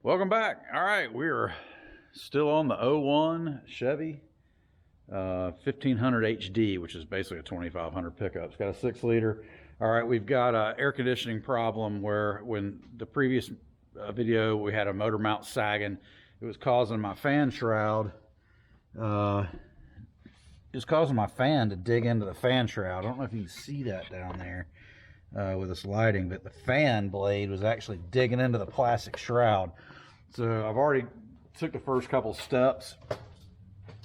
Welcome back. All right, we're still on the '01 Chevy 1500 HD, which is basically a 2500 pickup. It's got a 6-liter. All right, we've got an air conditioning problem where when the previous video we had a motor mount sagging, it was causing my fan shroud. It was causing my fan to dig into the fan shroud. I don't know if you can see that down there with this lighting, but the fan blade was actually digging into the plastic shroud. So I've already took the first couple steps.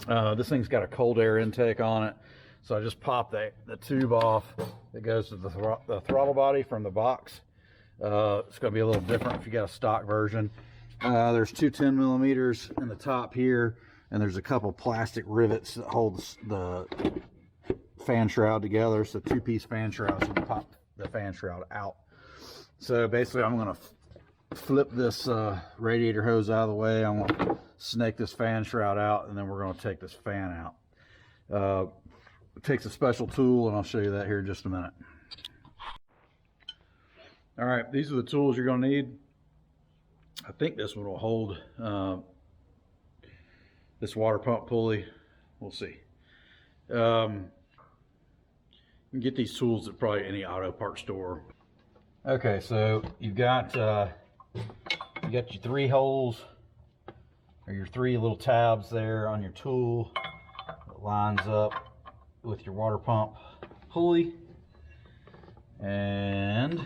This thing's got a cold air intake on it, so I just popped the tube off that goes to the throttle body from the box. It's going to be a little different if you got a stock version. There's two 10 millimeters in the top here, and there's a couple plastic rivets that holds the fan shroud together. So two-piece fan shroud, so you can pop the fan shroud out. So basically I'm going to flip this radiator hose out of the way. I'm going to snake this fan shroud out, and then we're going to take this fan out. It takes a special tool, and I'll show you that here in just a minute. All right, these are the tools you're going to need. I think this one will hold this water pump pulley. We'll see. You can get these tools at probably any auto part store. Okay, so you've got your 3 holes, or your 3 little tabs there on your tool that lines up with your water pump pulley, and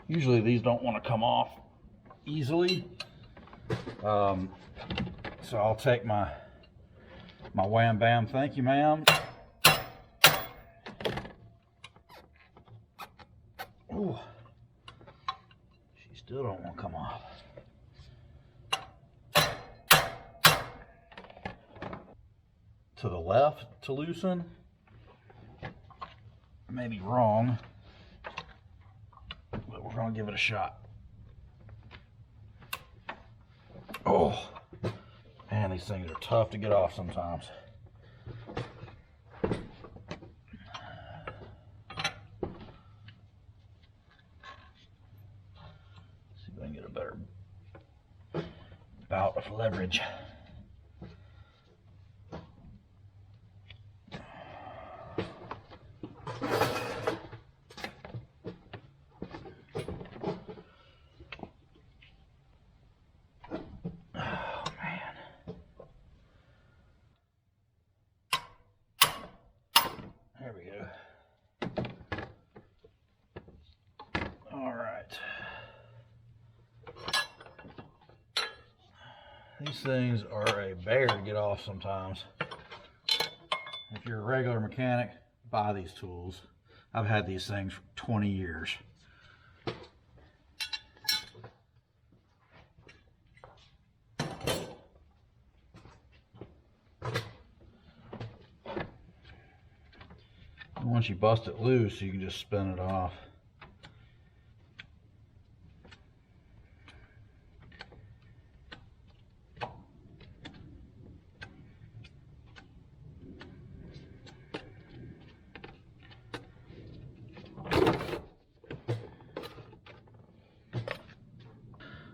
usually these don't want to come off easily, so I'll take my wham bam, thank you ma'am. Ooh, she still don't want to come off. To the left to loosen. I may be wrong, but we're gonna give it a shot. Oh man, these things are tough to get off sometimes. See if I can get a better bout of leverage. There we go. All right. These things are a bear to get off sometimes. If you're a regular mechanic, buy these tools. I've had these things for 20 years. Once you bust it loose, you can just spin it off.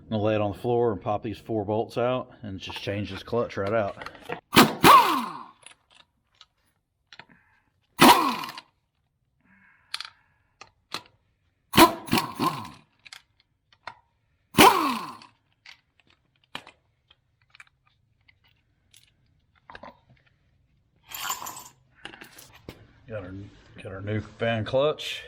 I'm gonna lay it on the floor and pop these 4 bolts out and just change this clutch right out. Got our new fan clutch.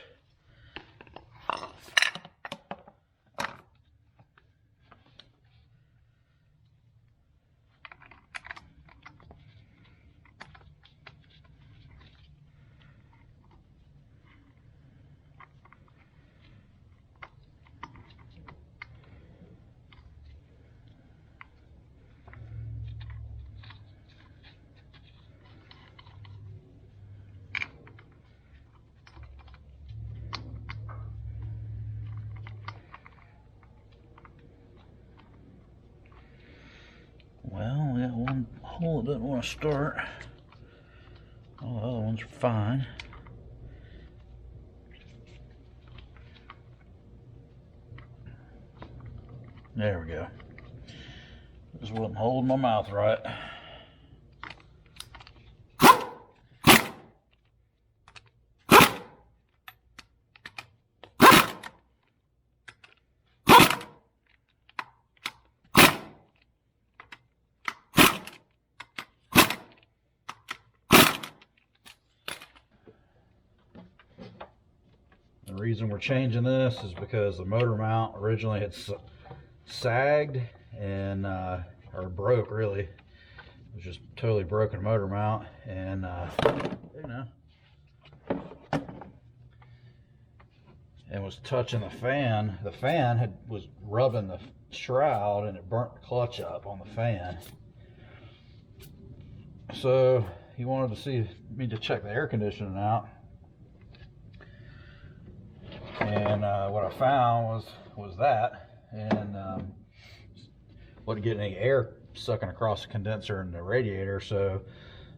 Well, we got one hole that doesn't want to start. All the other ones are fine. There we go. Just wasn't holding my mouth right. The reason we're changing this is because the motor mount originally had sagged and or broke, really. It was just totally broken motor mount, and you know, and was touching the fan. The fan was rubbing the shroud, and it burnt the clutch up on the fan. So he wanted to see me to check the air conditioning out. And what I found was that, and wasn't getting any air sucking across the condenser and the radiator, so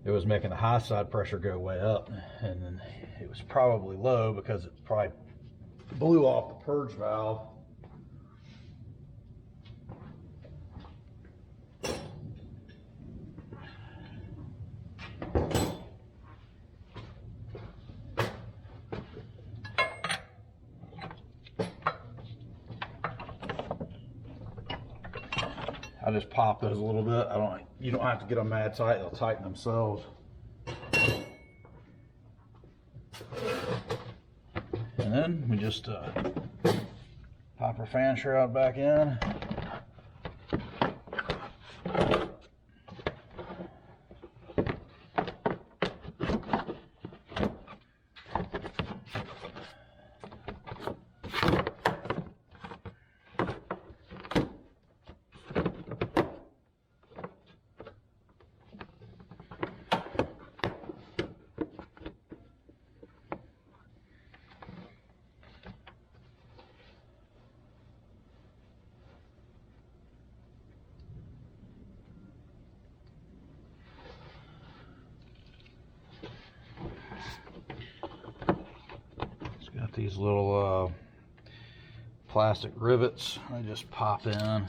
it was making the high side pressure go way up, and then it was probably low because it probably blew off the purge valve. I just pop those a little bit. You don't have to get them mad tight, they'll tighten themselves. And then we just pop our fan shroud back in. Got these little plastic rivets. They just pop in.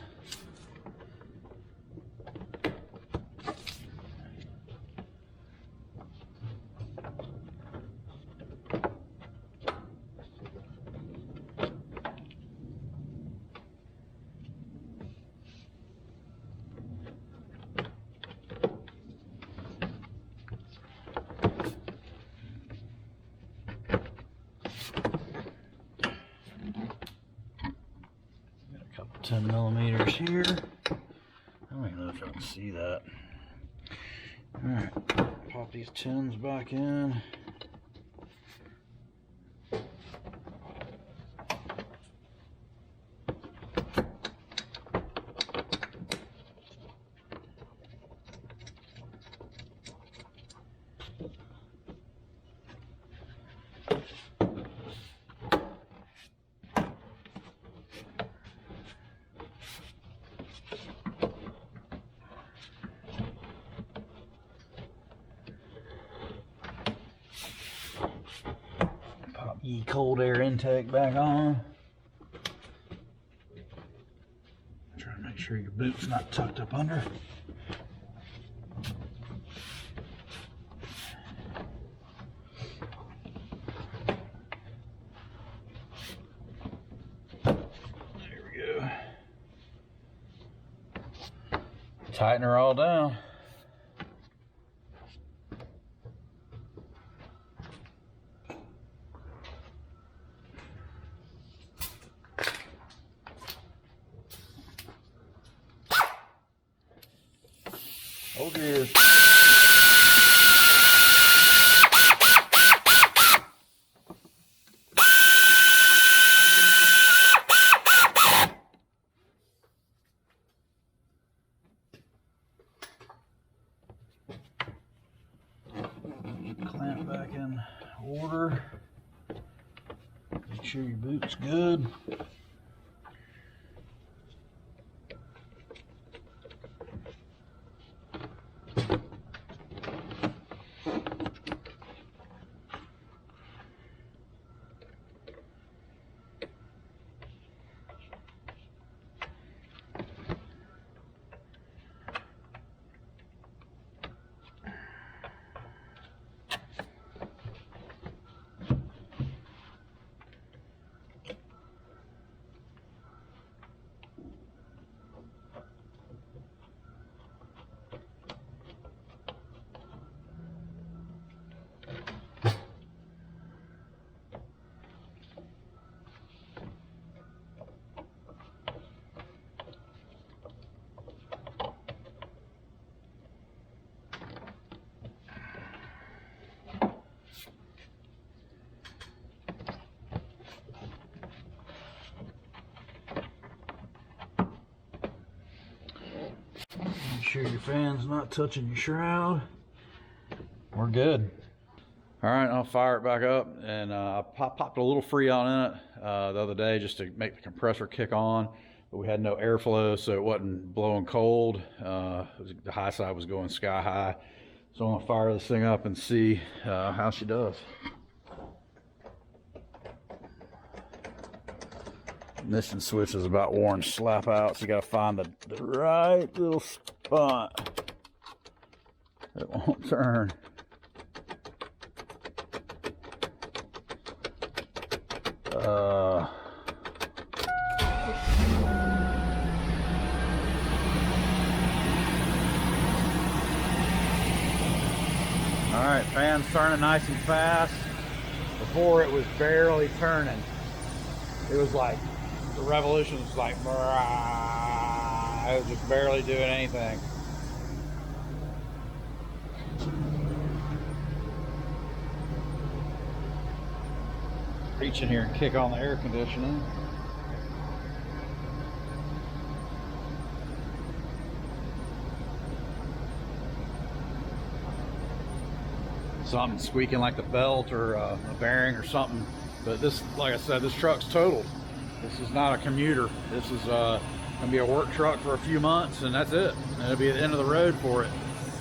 Got a couple 10 millimeters here. I don't even know if y'all can see that. Alright, pop these tins back in. Ye cold air intake back on. Try to make sure your boot's not tucked up under. There we go. Tighten her all down. Oh dear. Clamp back in order. Make sure your boot's good. sure your fan's not touching your shroud. We're good. All right, I'll fire it back up, and I popped a little Freon in it the other day just to make the compressor kick on, but we had no airflow, so it wasn't blowing cold. The high side was going sky high. So I'm gonna fire this thing up and see how she does. Ignition switch is about worn slap out, so you gotta find the right little spot. It won't turn. All right, fan's turning nice and fast. Before it was barely turning. It was like, the revolution was like, it was just barely doing anything. Reach in here and kick on the air conditioning. Something squeaking like the belt or a bearing or something. But this, like I said, this truck's totaled. This is not a commuter. This is gonna be a work truck for a few months, and that's it. And it'll be at the end of the road for it.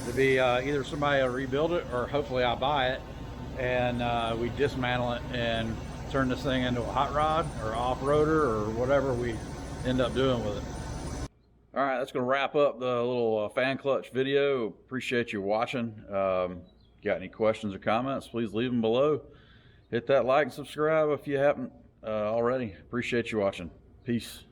It'll be either somebody will rebuild it, or hopefully I buy it and we dismantle it and turn this thing into a hot rod or off-roader or whatever we end up doing with it. All right, that's gonna wrap up the little fan clutch video. Appreciate you watching. Got any questions or comments, please leave them below. Hit that like and subscribe if you haven't already. Appreciate you watching. Peace.